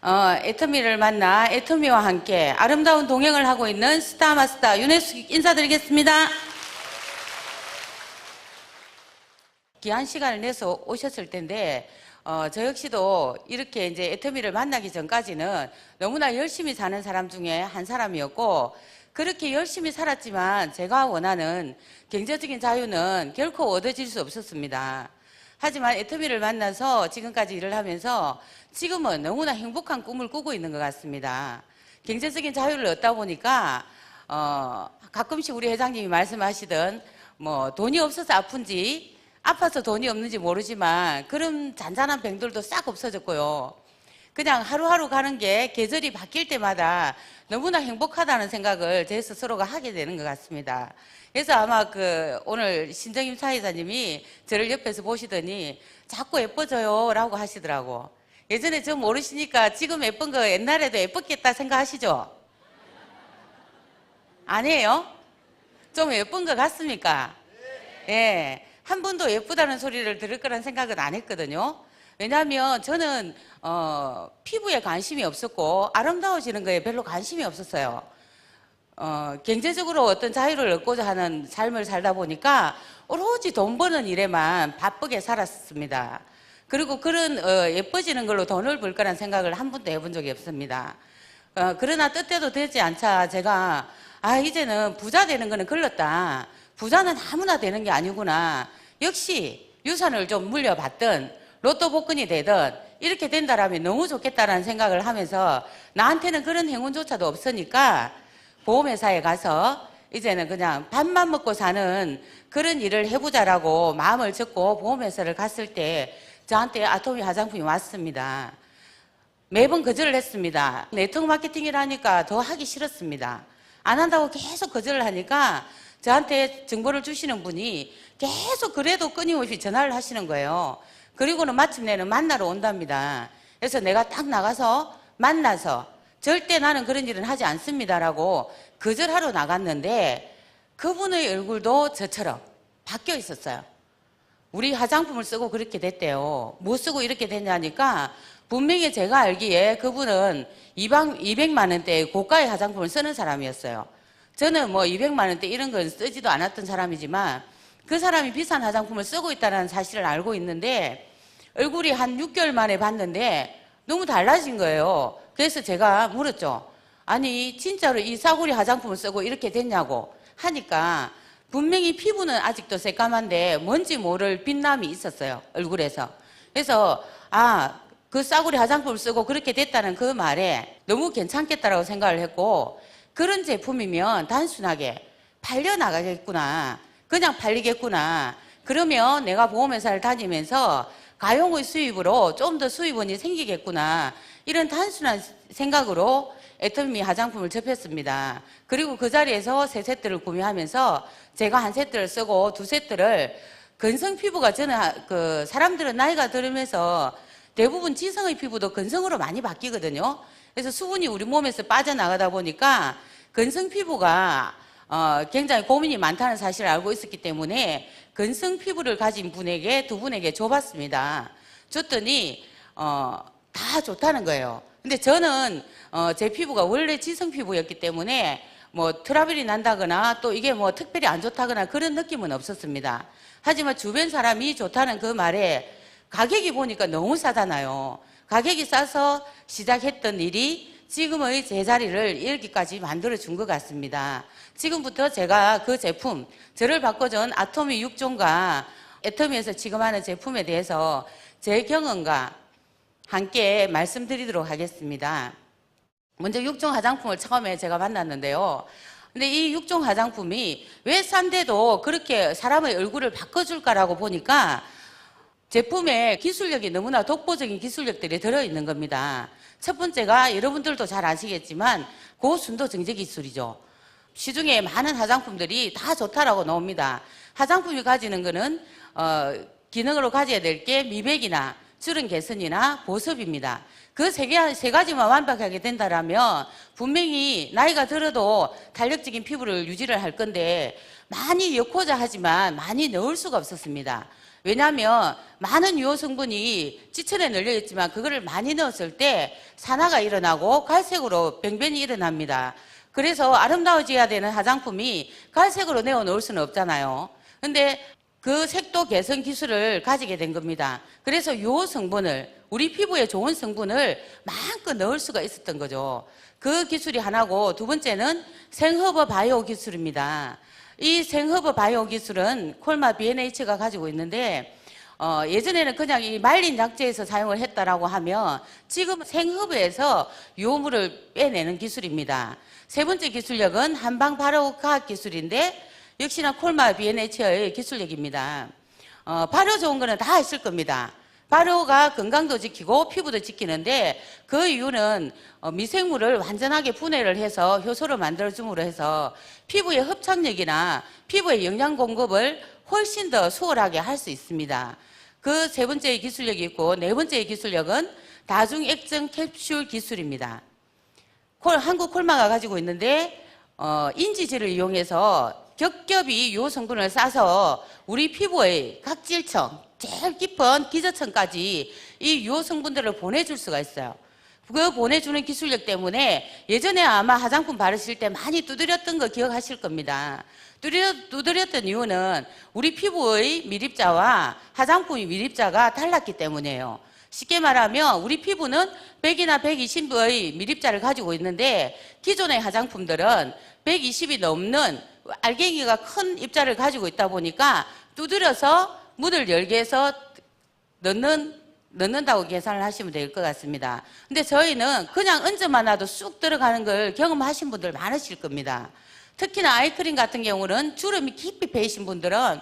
애터미를 만나 애터미와 함께 아름다운 동행을 하고 있는 스타마스터 윤혜숙 인사드리겠습니다. 귀한 시간을 내서 오셨을 텐데 저 역시도 이렇게 이제 애터미를 만나기 전까지는 너무나 열심히 사는 사람 중에 한 사람이었고, 그렇게 열심히 살았지만 제가 원하는 경제적인 자유는 결코 얻어질 수 없었습니다. 하지만 애터미를 만나서 지금까지 일을 하면서 지금은 너무나 행복한 꿈을 꾸고 있는 것 같습니다. 경제적인 자유를 얻다 보니까 가끔씩 우리 회장님이 말씀하시던 뭐 돈이 없어서 아픈지 아파서 돈이 없는지 모르지만 그런 잔잔한 병들도 싹 없어졌고요. 그냥 하루하루 가는 게 계절이 바뀔 때마다 너무나 행복하다는 생각을 제 스스로가 하게 되는 것 같습니다. 그래서 아마 오늘 신정임 사회자님이 저를 옆에서 보시더니 자꾸 예뻐져요 라고 하시더라고. 예전에 저 모르시니까 지금 예쁜 거 옛날에도 예뻤겠다 생각하시죠? 아니에요? 좀 예쁜 것 같습니까? 예. 한 번도 예쁘다는 소리를 들을 거란 생각은 안 했거든요. 왜냐하면 저는 피부에 관심이 없었고 아름다워지는 거에 별로 관심이 없었어요. 경제적으로 어떤 자유를 얻고자 하는 삶을 살다 보니까 오로지 돈 버는 일에만 바쁘게 살았습니다. 그리고 그런 예뻐지는 걸로 돈을 벌 거란 생각을 한 번도 해본 적이 없습니다. 그러나 뜻대로 되지 않자 제가 이제는 부자 되는 거는 글렀다. 부자는 아무나 되는 게 아니구나. 역시 유산을 좀 물려받든 로또 복권이 되든 이렇게 된다라면 너무 좋겠다라는 생각을 하면서 나한테는 그런 행운조차도 없으니까 보험회사에 가서 이제는 그냥 밥만 먹고 사는 그런 일을 해보자라고 마음을 접고 보험회사를 갔을 때 저한테 아토미 화장품이 왔습니다. 매번 거절을 했습니다. 네트워크 마케팅이라니까 더 하기 싫었습니다. 안 한다고 계속 거절을 하니까 저한테 정보를 주시는 분이 계속 그래도 끊임없이 전화를 하시는 거예요. 그리고는 마침내는 만나러 온답니다. 그래서 내가 딱 나가서 만나서 절대 나는 그런 일은 하지 않습니다라고 거절하러 나갔는데 그분의 얼굴도 저처럼 바뀌어 있었어요. 우리 화장품을 쓰고 그렇게 됐대요. 뭐 쓰고 이렇게 됐냐니까 분명히 제가 알기에 그분은 200만 원대의 고가의 화장품을 쓰는 사람이었어요. 저는 뭐 200만 원대 이런 건 쓰지도 않았던 사람이지만 그 사람이 비싼 화장품을 쓰고 있다는 사실을 알고 있는데 얼굴이 한 6개월 만에 봤는데 너무 달라진 거예요. 그래서 제가 물었죠. 아니 진짜로 이 싸구려 화장품을 쓰고 이렇게 됐냐고 하니까 분명히 피부는 아직도 새까만데 뭔지 모를 빛남이 있었어요. 얼굴에서. 그래서 그 싸구려 화장품을 쓰고 그렇게 됐다는 그 말에 너무 괜찮겠다라고 생각을 했고, 그런 제품이면 단순하게 팔려나가겠구나, 그냥 팔리겠구나, 그러면 내가 보험회사를 다니면서 가용의 수입으로 좀 더 수입원이 생기겠구나, 이런 단순한 생각으로 애터미 화장품을 접했습니다. 그리고 그 자리에서 3세트를 구매하면서 제가 한 세트를 쓰고 2세트를 건성 피부가 저는 사람들은 나이가 들으면서 대부분 지성의 피부도 건성으로 많이 바뀌거든요. 그래서 수분이 우리 몸에서 빠져나가다 보니까 건성 피부가 굉장히 고민이 많다는 사실을 알고 있었기 때문에 건성 피부를 가진 분에게 2분에게 줘봤습니다. 줬더니 다 좋다는 거예요. 근데 저는 제 피부가 원래 지성 피부였기 때문에 뭐 트러블이 난다거나 또 이게 뭐 특별히 안 좋다거나 그런 느낌은 없었습니다. 하지만 주변 사람이 좋다는 그 말에 가격이 보니까 너무 싸잖아요. 가격이 싸서 시작했던 일이 지금의 제자리를 여기까지 만들어준 것 같습니다. 지금부터 제가 그 제품, 저를 바꿔준 아토미 6종과 애터미에서 지금 하는 제품에 대해서 제 경험과 함께 말씀드리도록 하겠습니다. 먼저 6종 화장품을 처음에 제가 만났는데요. 근데 이 6종 화장품이 왜 싼데도 그렇게 사람의 얼굴을 바꿔줄까라고 보니까 제품에 기술력이 너무나 독보적인 기술력들이 들어있는 겁니다. 첫 번째가 여러분들도 잘 아시겠지만 고순도 정제 기술이죠. 시중에 많은 화장품들이 다 좋다라고 나옵니다. 화장품이 가지는 거는 기능으로 가져야 될 게 미백이나 주름 개선이나 보습입니다. 그 세 가지만 완벽하게 된다라면 분명히 나이가 들어도 탄력적인 피부를 유지를 할 건데 많이 엮고자 하지만 많이 넣을 수가 없었습니다. 왜냐하면 많은 유효 성분이 지천에 널려 있지만 그거를 많이 넣었을 때 산화가 일어나고 갈색으로 병변이 일어납니다. 그래서 아름다워져야 되는 화장품이 갈색으로 내어놓을 수는 없잖아요. 근데 그 색도 개선 기술을 가지게 된 겁니다. 그래서 유효 성분을, 우리 피부에 좋은 성분을 마음껏 넣을 수가 있었던 거죠. 그 기술이 하나고, 두 번째는 생허브 바이오 기술입니다. 이 생허브 바이오 기술은 콜마 B&H가 가지고 있는데, 예전에는 그냥 이 말린 약재에서 사용을 했다라고 하면 지금 생허브에서 유효물을 빼내는 기술입니다. 세 번째 기술력은 한방 발효 과학 기술인데, 역시나 콜마 B&H의 기술력입니다. 발효 좋은 거는 다 있을 겁니다. 발효가 건강도 지키고 피부도 지키는데, 그 이유는 미생물을 완전하게 분해를 해서 효소를 만들어줌으로 해서 피부의 흡착력이나 피부의 영양 공급을 훨씬 더 수월하게 할 수 있습니다. 그 세 번째 기술력이 있고, 네 번째 기술력은 다중액정 캡슐 기술입니다. 한국 콜마가 가지고 있는데, 인지질을 이용해서 겹겹이 유효 성분을 싸서 우리 피부의 각질층, 제일 깊은 기저층까지 이 유효 성분들을 보내줄 수가 있어요. 그 보내주는 기술력 때문에 예전에 아마 화장품 바르실 때 많이 두드렸던 거 기억하실 겁니다. 두드렸던 이유는 우리 피부의 미립자와 화장품의 미립자가 달랐기 때문이에요. 쉽게 말하면 우리 피부는 100이나 120의 미립자를 가지고 있는데, 기존의 화장품들은 120이 넘는 알갱이가 큰 입자를 가지고 있다 보니까 두드려서 문을 열게 해서 넣는다고 계산을 하시면 될 것 같습니다. 근데 저희는 그냥 얹어만 놔도 쑥 들어가는 걸 경험하신 분들 많으실 겁니다. 특히나 아이크림 같은 경우는 주름이 깊이 배이신 분들은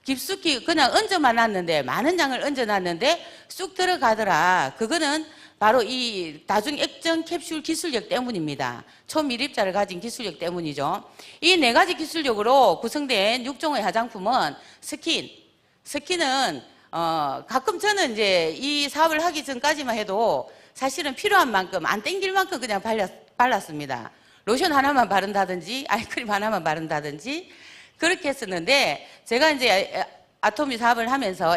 깊숙이 그냥 얹어만 놨는데, 많은 양을 얹어놨는데 쑥 들어가더라. 그거는 바로 이 다중액정 캡슐 기술력 때문입니다. 초미립자를 가진 기술력 때문이죠. 이 네 가지 기술력으로 구성된 6종의 화장품은 스킨은 가끔 저는 이제 이 사업을 하기 전까지만 해도 사실은 필요한 만큼, 안 땡길 만큼 그냥 발랐습니다. 로션 하나만 바른다든지 아이크림 하나만 바른다든지 그렇게 했었는데, 제가 이제 애터미 사업을 하면서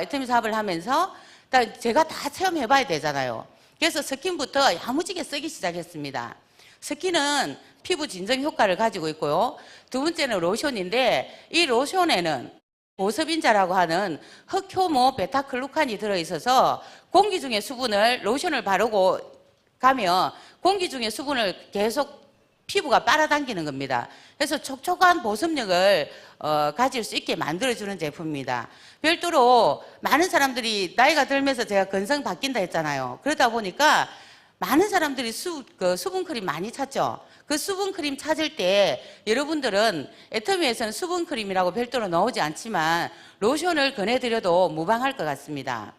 제가 다 체험해봐야 되잖아요. 그래서 스킨부터 야무지게 쓰기 시작했습니다. 스킨은 피부 진정 효과를 가지고 있고요. 두 번째는 로션인데, 이 로션에는 보습인자라고 하는 흑효모 베타글루칸이 들어있어서 공기 중에 수분을, 로션을 바르고 가면 공기 중에 수분을 계속 피부가 빨아당기는 겁니다. 그래서 촉촉한 보습력을 가질 수 있게 만들어주는 제품입니다. 별도로 많은 사람들이 나이가 들면서 제가 건성 바뀐다 했잖아요. 그러다 보니까 많은 사람들이 수분크림 많이 찾죠. 그 수분크림 찾을 때 여러분들은 애터미에서는 수분크림이라고 별도로 나오지 않지만 로션을 권해드려도 무방할 것 같습니다.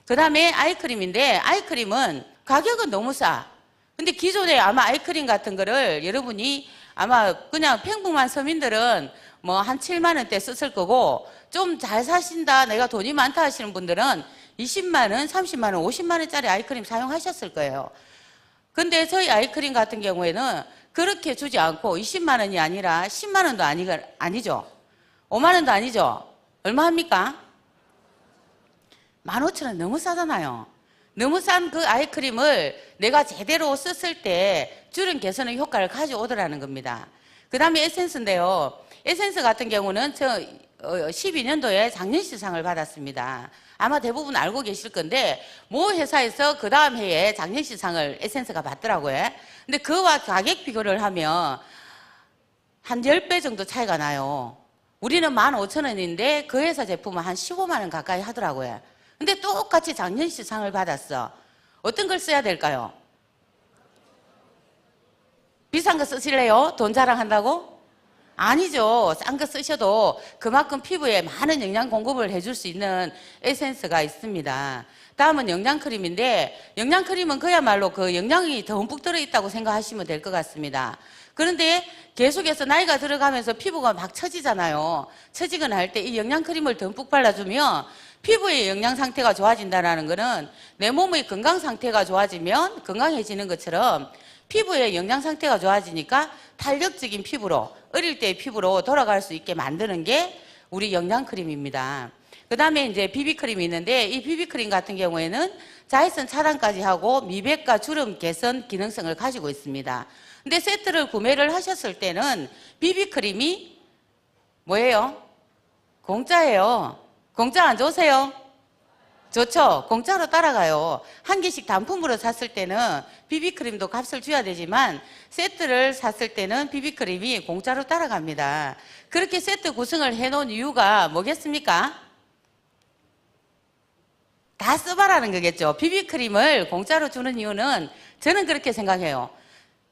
그 다음에 아이크림인데, 아이크림은 가격은 너무 싸. 근데 기존에 아마 아이크림 같은 거를 여러분이 아마 그냥 평범한 서민들은 뭐 한 7만 원대 썼을 거고, 좀 잘 사신다, 내가 돈이 많다 하시는 분들은 20만 원, 30만 원, 50만 원짜리 아이크림 사용하셨을 거예요. 근데 저희 아이크림 같은 경우에는 그렇게 주지 않고 20만 원이 아니라 10만 원도 아니죠. 5만 원도 아니죠. 얼마 합니까? 15,000원 너무 싸잖아요. 너무 싼 그 아이크림을 내가 제대로 썼을 때 주름 개선의 효과를 가져오더라는 겁니다. 그 다음에 에센스인데요. 에센스 같은 경우는 저 12년도에 장년시상을 받았습니다. 아마 대부분 알고 계실 건데, 모 회사에서 그 다음 해에 장년시상을 에센스가 받더라고요. 근데 그와 가격 비교를 하면 한 10배 정도 차이가 나요. 우리는 15,000원인데 그 회사 제품은 한 15만 원 가까이 하더라고요. 근데 똑같이 장년시상을 받았어. 어떤 걸 써야 될까요? 비싼 거 쓰실래요? 돈 자랑한다고? 아니죠. 싼 거 쓰셔도 그만큼 피부에 많은 영양 공급을 해줄 수 있는 에센스가 있습니다. 다음은 영양크림인데, 영양크림은 그야말로 그 영양이 듬뿍 들어있다고 생각하시면 될 것 같습니다. 그런데 계속해서 나이가 들어가면서 피부가 막 처지잖아요. 처지거나 할 때 이 영양크림을 듬뿍 발라주면 피부의 영양 상태가 좋아진다는 것은 내 몸의 건강 상태가 좋아지면 건강해지는 것처럼 피부의 영양 상태가 좋아지니까 탄력적인 피부로, 어릴 때의 피부로 돌아갈 수 있게 만드는 게 우리 영양크림입니다. 그 다음에 이제 비비크림이 있는데 이 비비크림 같은 경우에는 자외선 차단까지 하고 미백과 주름 개선 기능성을 가지고 있습니다. 근데 세트를 구매를 하셨을 때는 비비크림이 뭐예요? 공짜예요. 공짜 안 좋으세요? 좋죠? 공짜로 따라가요. 한 개씩 단품으로 샀을 때는 비비크림도 값을 줘야 되지만 세트를 샀을 때는 비비크림이 공짜로 따라갑니다. 그렇게 세트 구성을 해놓은 이유가 뭐겠습니까? 다 써봐라는 거겠죠. 비비크림을 공짜로 주는 이유는 저는 그렇게 생각해요.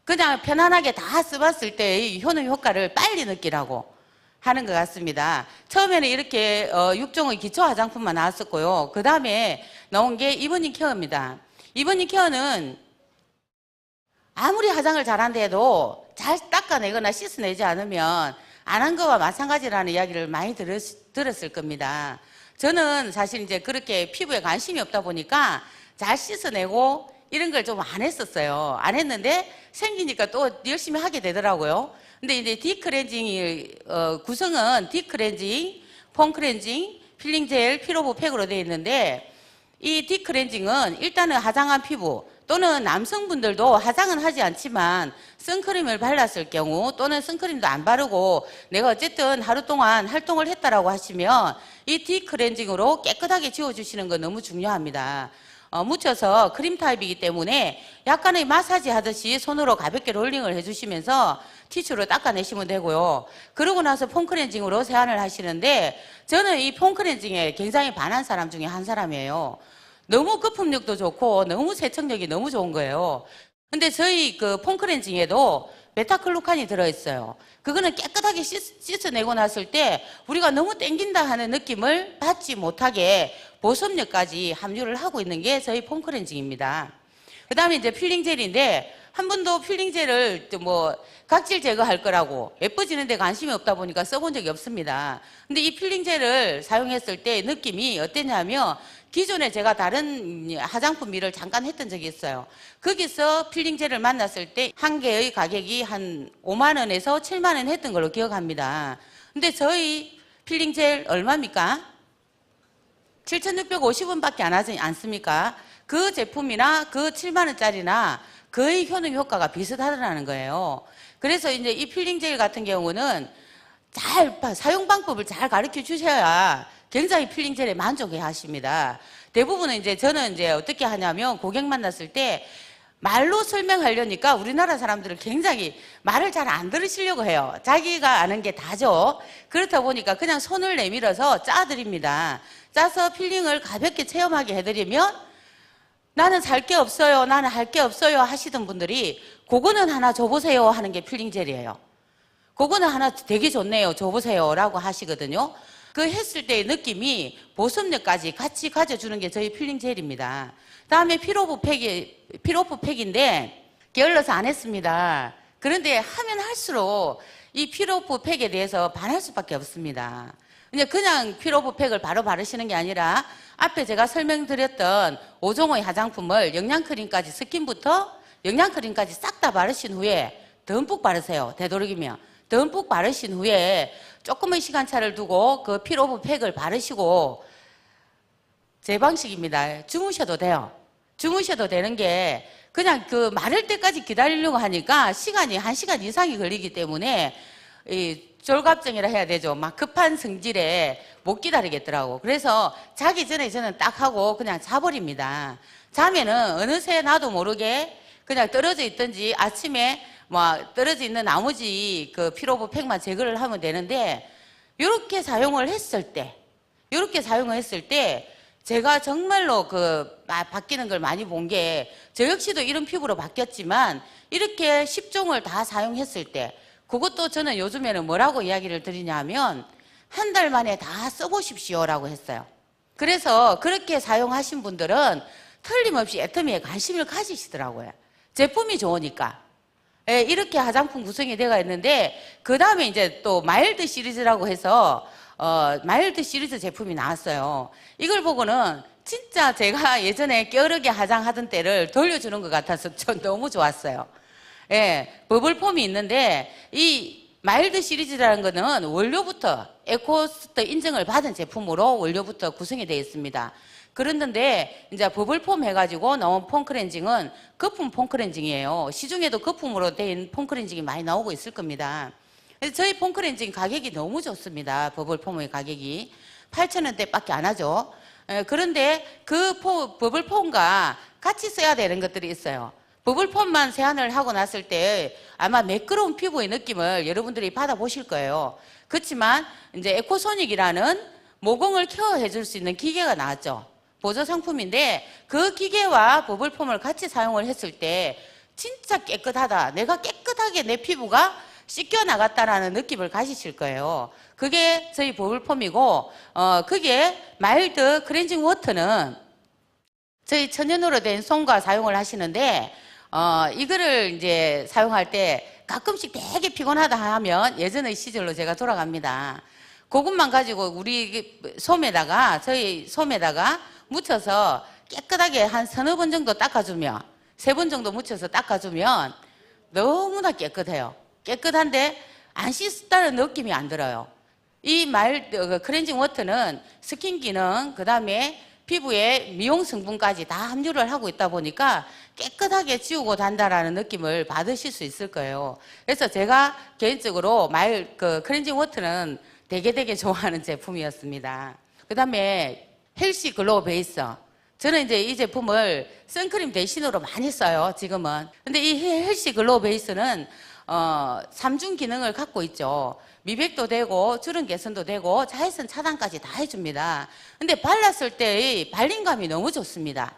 그냥 편안하게 다 써봤을 때의 효능 효과를 빨리 느끼라고 하는 것 같습니다. 처음에는 이렇게 6종의 기초 화장품만 나왔었고요. 그 다음에 나온 게 이브닝 케어입니다. 이브닝 케어는 아무리 화장을 잘한다 해도 잘 닦아내거나 씻어내지 않으면 안 한 거와 마찬가지라는 이야기를 많이 들었을 겁니다. 저는 사실 이제 그렇게 피부에 관심이 없다 보니까 잘 씻어내고 이런 걸 좀 안 했었어요. 안 했는데 생기니까 또 열심히 하게 되더라고요. 근데 이제 딥클렌징이 구성은 딥클렌징, 폼클렌징, 필링젤, 피로보 팩으로 되어 있는데 이 딥클렌징은 일단은 화장한 피부 또는 남성분들도 화장은 하지 않지만 선크림을 발랐을 경우 또는 선크림도 안 바르고 내가 어쨌든 하루 동안 활동을 했다라고 하시면 이 딥클렌징으로 깨끗하게 지워주시는 건 너무 중요합니다. 묻혀서 크림 타입이기 때문에 약간의 마사지 하듯이 손으로 가볍게 롤링을 해주시면서 티슈로 닦아내시면 되고요. 그러고 나서 폼클렌징으로 세안을 하시는데 저는 이 폼클렌징에 굉장히 반한 사람 중에 한 사람이에요. 너무 거품력도 좋고 너무 세척력이 너무 좋은 거예요. 근데 저희 그 폼클렌징에도 베타클로칸이 들어있어요. 그거는 깨끗하게 씻어내고 났을 때 우리가 너무 땡긴다 하는 느낌을 받지 못하게 보습력까지 함유를 하고 있는 게 저희 폼클렌징입니다. 그 다음에 이제 필링젤인데 한 번도 필링젤을 뭐 각질 제거할 거라고 예뻐지는 데 관심이 없다 보니까 써본 적이 없습니다. 근데 이 필링젤을 사용했을 때 느낌이 어땠냐면 기존에 제가 다른 화장품 일을 잠깐 했던 적이 있어요. 거기서 필링젤을 만났을 때 한 개의 가격이 한 5만 원에서 7만 원 했던 걸로 기억합니다. 근데 저희 필링젤 얼마입니까? 7,650원밖에 안 하지 않습니까? 그 제품이나 그 7만 원짜리나 거의 효능 효과가 비슷하다는 거예요. 그래서 이제 이 필링젤 같은 경우는 사용 방법을 잘 가르쳐 주셔야 굉장히 필링젤에 만족해 하십니다. 대부분은 이제 저는 이제 어떻게 하냐면 고객 만났을 때 말로 설명하려니까 우리나라 사람들은 굉장히 말을 잘 안 들으시려고 해요. 자기가 아는 게 다죠. 그렇다 보니까 그냥 손을 내밀어서 짜드립니다. 짜서 필링을 가볍게 체험하게 해드리면 나는 살 게 없어요, 나는 할 게 없어요 하시던 분들이 그거는 하나 줘보세요 하는 게 필링젤이에요. 그거는 하나 되게 좋네요, 줘보세요 라고 하시거든요. 그 했을 때의 느낌이 보습력까지 같이 가져주는 게 저희 필링젤입니다. 다음에 피로프 팩인데 게을러서 안 했습니다. 그런데 하면 할수록 이 피로프 팩에 대해서 반할 수밖에 없습니다. 그냥 피로프 팩을 바로 바르시는 게 아니라 앞에 제가 설명드렸던 5종의 화장품을 영양크림까지 스킨부터 영양크림까지 싹 다 바르신 후에 듬뿍 바르세요. 되도록이면 듬뿍 바르신 후에 조금의 시간차를 두고 그 피로프 팩을 바르시고 제 방식입니다. 주무셔도 돼요. 주무셔도 되는 게 그냥 그 마를 때까지 기다리려고 하니까 시간이 1시간 이상이 걸리기 때문에 이 졸갑증이라 해야 되죠. 막 급한 성질에 못 기다리겠더라고. 그래서 자기 전에 저는 딱 하고 그냥 자버립니다. 자면은 어느새 나도 모르게 그냥 떨어져 있든지 아침에 뭐 떨어져 있는 나머지 그 피로부 팩만 제거를 하면 되는데 이렇게 사용을 했을 때 제가 정말로 바뀌는 걸 많이 본 게 저 역시도 이런 피부로 바뀌었지만 이렇게 10종을 다 사용했을 때 그것도 저는 요즘에는 뭐라고 이야기를 드리냐면 한 달 만에 다 써보십시오라고 했어요. 그래서 그렇게 사용하신 분들은 틀림없이 애터미에 관심을 가지시더라고요. 제품이 좋으니까. 예, 이렇게 화장품 구성이 되어 있는데 그 다음에 이제 또 마일드 시리즈라고 해서 마일드 시리즈 제품이 나왔어요. 이걸 보고는 진짜 제가 예전에 게으르게 화장하던 때를 돌려주는 것 같아서 전 너무 좋았어요. 예, 버블폼이 있는데 이 마일드 시리즈라는 거는 원료부터 에코스트 인증을 받은 제품으로 원료부터 구성이 되어 있습니다. 그랬는데 이제 버블폼 해가지고 나온 폼 클렌징은 거품 폼 클렌징이에요. 시중에도 거품으로 된 폼 클렌징이 많이 나오고 있을 겁니다. 그래서 저희 폼 클렌징 가격이 너무 좋습니다. 버블폼의 가격이 8,000원대밖에 안 하죠. 그런데 그 버블폼과 같이 써야 되는 것들이 있어요. 버블폼만 세안을 하고 났을 때 아마 매끄러운 피부의 느낌을 여러분들이 받아보실 거예요. 그렇지만 이제 에코소닉이라는 모공을 케어해 줄 수 있는 기계가 나왔죠. 보조 상품인데 그 기계와 버블폼을 같이 사용을 했을 때 진짜 깨끗하다. 내가 깨끗하게 내 피부가 씻겨 나갔다라는 느낌을 가지실 거예요. 그게 저희 버블폼이고, 그게 마일드 클렌징 워터는 저희 천연으로 된 솜과 사용을 하시는데, 이거를 이제 사용할 때 가끔씩 되게 피곤하다 하면 예전의 시절로 제가 돌아갑니다. 그것만 가지고 우리 솜에다가, 저희 솜에다가 묻혀서 깨끗하게 한 서너 번 정도 닦아주면, 3번 정도 묻혀서 닦아주면 너무나 깨끗해요. 깨끗한데 안 씻었다는 느낌이 안 들어요. 이 클렌징 워터는 스킨 기능, 그 다음에 피부에 미용 성분까지 다 함유를 하고 있다 보니까 깨끗하게 지우고 단다라는 느낌을 받으실 수 있을 거예요. 그래서 제가 개인적으로 클렌징 워터는 되게 좋아하는 제품이었습니다. 그 다음에 헬시 글로우 베이스. 저는 이제 이 제품을 선크림 대신으로 많이 써요, 지금은. 근데 이 헬시 글로우 베이스는 3중 기능을 갖고 있죠. 미백도 되고 주름 개선도 되고 자외선 차단까지 다 해줍니다. 근데 발랐을 때의 발림감이 너무 좋습니다.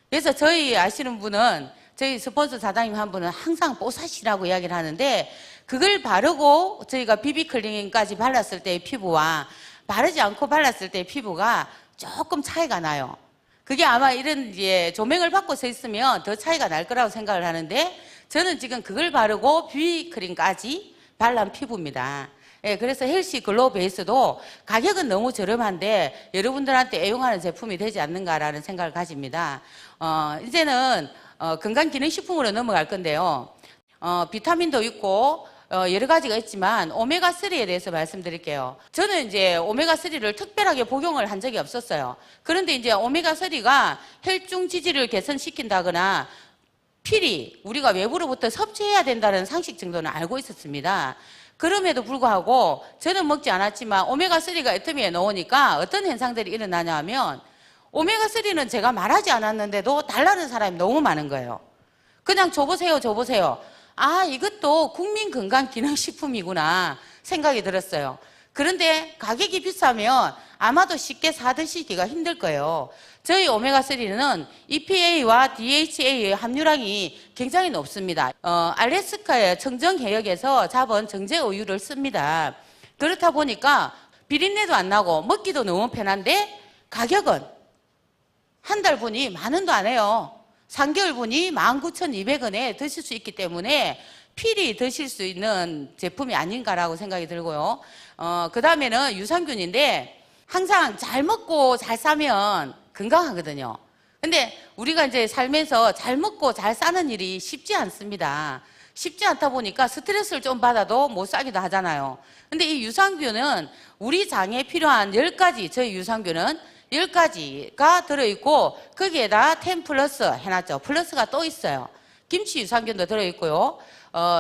그래서 저희 아시는 분은, 저희 스폰서 사장님 한 분은 항상 뽀사시라고 이야기를 하는데, 그걸 바르고 저희가 비비클린까지 발랐을 때의 피부와 바르지 않고 발랐을 때의 피부가 조금 차이가 나요. 그게 아마 이런 조명을 받고 서 있으면 더 차이가 날 거라고 생각을 하는데, 저는 지금 그걸 바르고 비비크림까지 발란 피부입니다. 예, 그래서 헬시 글로우 베이스도 가격은 너무 저렴한데 여러분들한테 애용하는 제품이 되지 않는가라는 생각을 가집니다. 이제는 건강기능식품으로 넘어갈 건데요. 비타민도 있고 여러 가지가 있지만 오메가3에 대해서 말씀드릴게요. 저는 이제 오메가3를 특별하게 복용을 한 적이 없었어요. 그런데 이제 오메가3가 혈중 지질을 개선시킨다거나 필히 우리가 외부로부터 섭취해야 된다는 상식 정도는 알고 있었습니다. 그럼에도 불구하고 저는 먹지 않았지만 오메가3가 애터미에 넣으니까 어떤 현상들이 일어나냐 하면, 오메가3는 제가 말하지 않았는데도 달라는 사람이 너무 많은 거예요. 그냥 줘보세요. 아, 이것도 국민건강기능식품이구나 생각이 들었어요. 그런데 가격이 비싸면 아마도 쉽게 사드시기가 힘들 거예요. 저희 오메가3는 EPA와 DHA의 함유량이 굉장히 높습니다. 알래스카의 청정해역에서 잡은 정제우유를 씁니다. 그렇다 보니까 비린내도 안 나고 먹기도 너무 편한데 가격은 한 달 분이 10,000원도 안 해요. 3개월 분이 19,200원에 드실 수 있기 때문에 필히 드실 수 있는 제품이 아닌가라고 생각이 들고요. 그 다음에는 유산균인데, 항상 잘 먹고 잘 싸면 건강하거든요. 근데 우리가 이제 살면서 잘 먹고 잘 싸는 일이 쉽지 않습니다. 쉽지 않다 보니까 스트레스를 좀 받아도 못 싸기도 하잖아요. 근데 이 유산균은 우리 장에 필요한 10가지, 저희 유산균은 10가지가 들어있고, 거기에다 10 플러스 해놨죠. 플러스가 또 있어요. 김치 유산균도 들어있고요.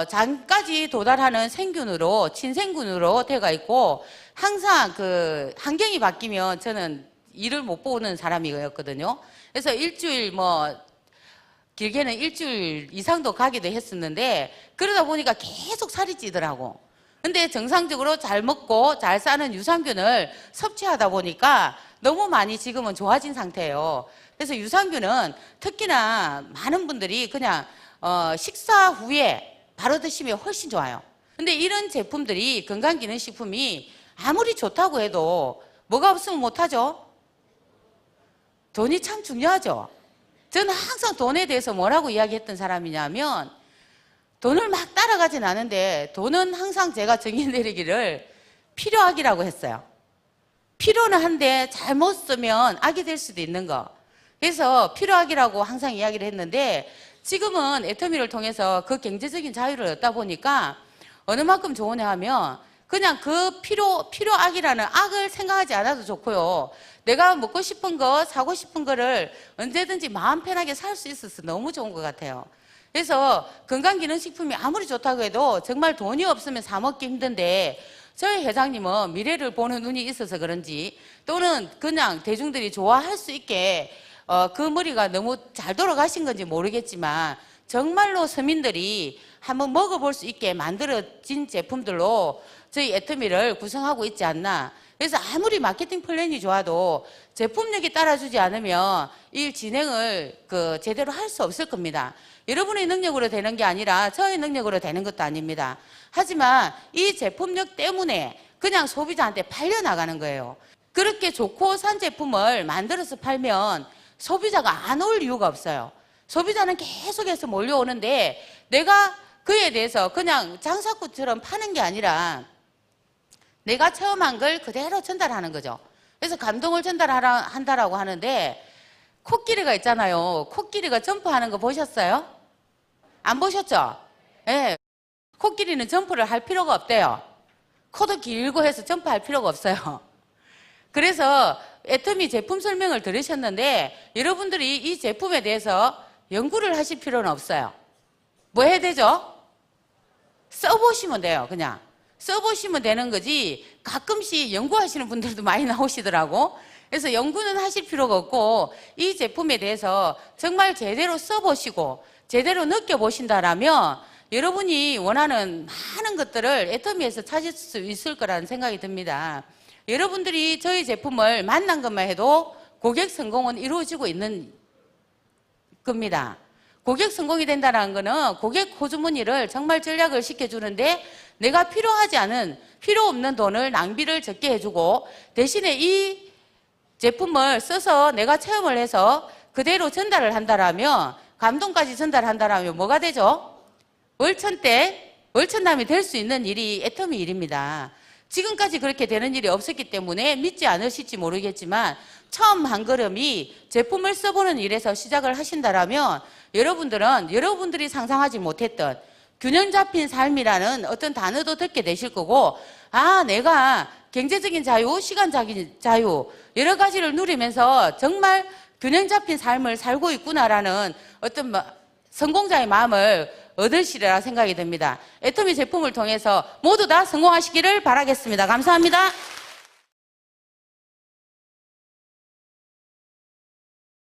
장까지 도달하는 생균으로, 친생균으로 되어 있고, 항상 환경이 바뀌면 저는 일을 못 보는 사람이었거든요. 그래서 일주일 길게는 일주일 이상도 가기도 했었는데, 그러다 보니까 계속 살이 찌더라고. 근데 정상적으로 잘 먹고 잘 싸는 유산균을 섭취하다 보니까 너무 많이 지금은 좋아진 상태예요. 그래서 유산균은 특히나 많은 분들이 그냥 식사 후에 바로 드시면 훨씬 좋아요. 근데 이런 제품들이, 건강기능식품이 아무리 좋다고 해도 뭐가 없으면 못하죠? 돈이 참 중요하죠. 저는 항상 돈에 대해서 뭐라고 이야기했던 사람이냐면, 돈을 막 따라가진 않은데 돈은 항상 제가 정의 내리기를 필요악이라고 했어요. 필요는 한데 잘못 쓰면 악이 될 수도 있는 거. 그래서 필요악이라고 항상 이야기를 했는데, 지금은 애터미를 통해서 그 경제적인 자유를 얻다 보니까 어느 만큼 좋으냐 하면 그냥 그 필요악이라는 악을 생각하지 않아도 좋고요. 내가 먹고 싶은 거, 사고 싶은 거를 언제든지 마음 편하게 살 수 있어서 너무 좋은 것 같아요. 그래서 건강기능식품이 아무리 좋다고 해도 정말 돈이 없으면 사 먹기 힘든데 저희 회장님은 미래를 보는 눈이 있어서 그런지 또는 그냥 대중들이 좋아할 수 있게 그 머리가 너무 잘 돌아가신 건지 모르겠지만 정말로 서민들이 한번 먹어볼 수 있게 만들어진 제품들로 저희 애터미를 구성하고 있지 않나. 그래서 아무리 마케팅 플랜이 좋아도 제품력이 따라주지 않으면 일 진행을 제대로 할 수 없을 겁니다. 여러분의 능력으로 되는 게 아니라 저의 능력으로 되는 것도 아닙니다. 하지만 이 제품력 때문에 그냥 소비자한테 팔려나가는 거예요. 그렇게 좋고 산 제품을 만들어서 팔면 소비자가 안 올 이유가 없어요. 소비자는 계속해서 몰려오는데 내가 그에 대해서 그냥 장사꾼처럼 파는 게 아니라 내가 체험한 걸 그대로 전달하는 거죠. 그래서 감동을 전달한다라고 하는데 코끼리가 있잖아요. 코끼리가 점프하는 거 보셨어요? 안 보셨죠? 네. 코끼리는 점프를 할 필요가 없대요. 코도 길고 해서 점프할 필요가 없어요. 그래서 애터미 제품 설명을 들으셨는데 여러분들이 이 제품에 대해서 연구를 하실 필요는 없어요. 뭐 해야 되죠? 써보시면 돼요. 그냥 써보시면 되는 거지 가끔씩 연구하시는 분들도 많이 나오시더라고. 그래서 연구는 하실 필요가 없고 이 제품에 대해서 정말 제대로 써보시고 제대로 느껴보신다라면 여러분이 원하는 많은 것들을 애터미에서 찾을 수 있을 거라는 생각이 듭니다. 여러분들이 저희 제품을 만난 것만 해도 고객 성공은 이루어지고 있는 겁니다. 고객 성공이 된다는 거는 고객 호주머니를 정말 전략을 시켜주는데 내가 필요하지 않은 필요 없는 돈을 낭비를 적게 해주고 대신에 이 제품을 써서 내가 체험을 해서 그대로 전달을 한다라면 감동까지 전달한다라면 뭐가 되죠? 월천남이 될 수 있는 일이 애터미 일입니다. 지금까지 그렇게 되는 일이 없었기 때문에 믿지 않으실지 모르겠지만 처음 한 걸음이 제품을 써보는 일에서 시작을 하신다라면 여러분들은 여러분들이 상상하지 못했던 균형 잡힌 삶이라는 어떤 단어도 듣게 되실 거고 아 내가 경제적인 자유, 시간적인 자유 여러 가지를 누리면서 정말 균형 잡힌 삶을 살고 있구나라는 어떤 성공자의 마음을 얻으시리라 생각이 듭니다. 애터미 제품을 통해서 모두 다 성공하시기를 바라겠습니다. 감사합니다.